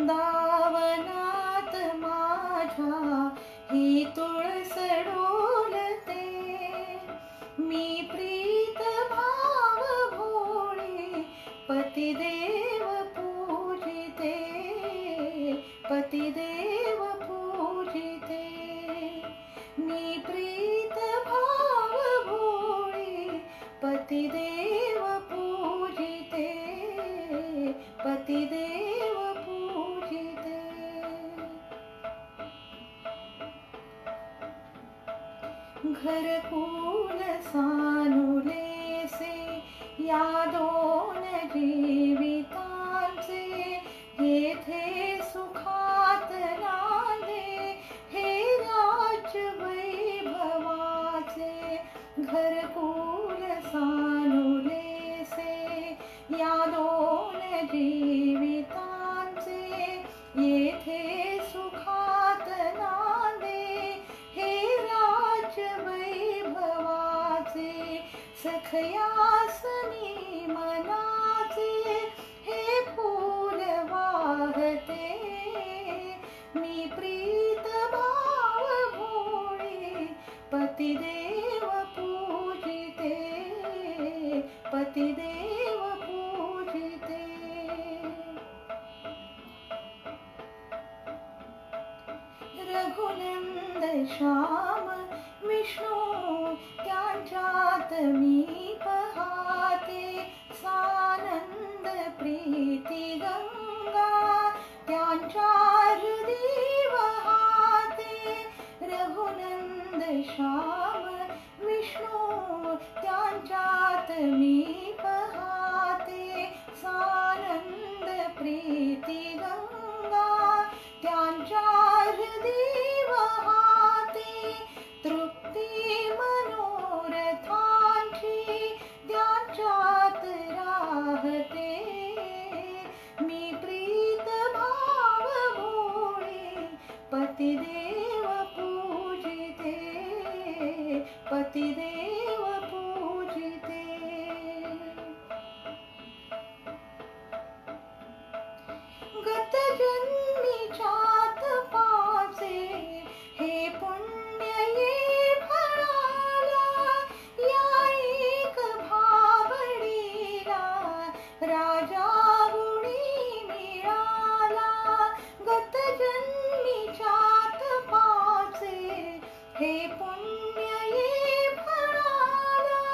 वृंदावनात माझ्या ही तुळस डोलते, मी प्रीत भाव भोळे पतिदेव पूजिते, पतिदेव पूजिते। मी प्रीत भाव भोळे पतिदेव पूजिते, पतिदेव पूजिते। घरकुल सानुले से या दोन जीवितांचे, येथे सुखात नांदे हे राज्य वैभवाचे। घरकुल सानुले से या दोन जीवितांचे, येथे सुखात नांदे हे राज्य वैभवाचे। सखयासनी मनाचे हे फूल वाहते, मी प्रीत भाव भोळे पतिदेव पूजिते, पतिदेव पूजिते। रघुनंद श्याम विष्णू त्यांच्यात मी पहाते, सानंद प्रीती गंगा त्यांच्या हृदय वाहते। रघुनंद श्याम विष्णू त्यांच्यात मी पहाते, सानंद प्रीती गंगा त्यांच्या हृदय वाहते। तृप्ती मनोरथांची त्यांच्यात राहते, मी प्रीत भाव भोळे पतिदेव पूजिते, पतिदेव पूजिते। गत जन्मीच्यात पाचे हे पुण्य ये फळाला, या एक भाबडीला राजा गुणी मिळाला। गत जन्मीच्यात पाचे हे पुण्य ये फळाला,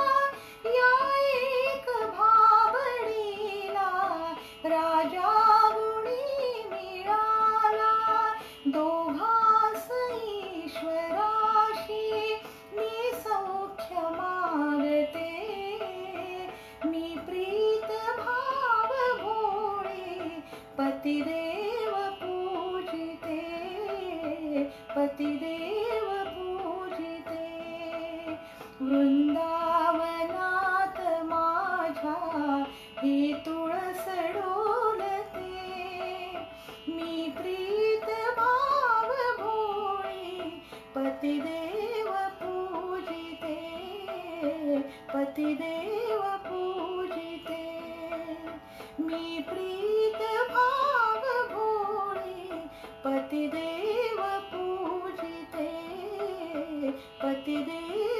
या एक भाबडीला राजा गुणी मिळाला। दोघांस ईश्वराशी मी सौख्य मागते, मी प्रीत भाव भोळे पतिदेव पूजिते, पतिदेव पूजिते। वृंदावनात माझ्या ही तुळस डोलते, मी प्रीत भाव भोळे पतिदेव पूजिते, पतिदेव पूजिते। मी प्रीत भाव भोळे पतिदेव पूजिते, पतिदेव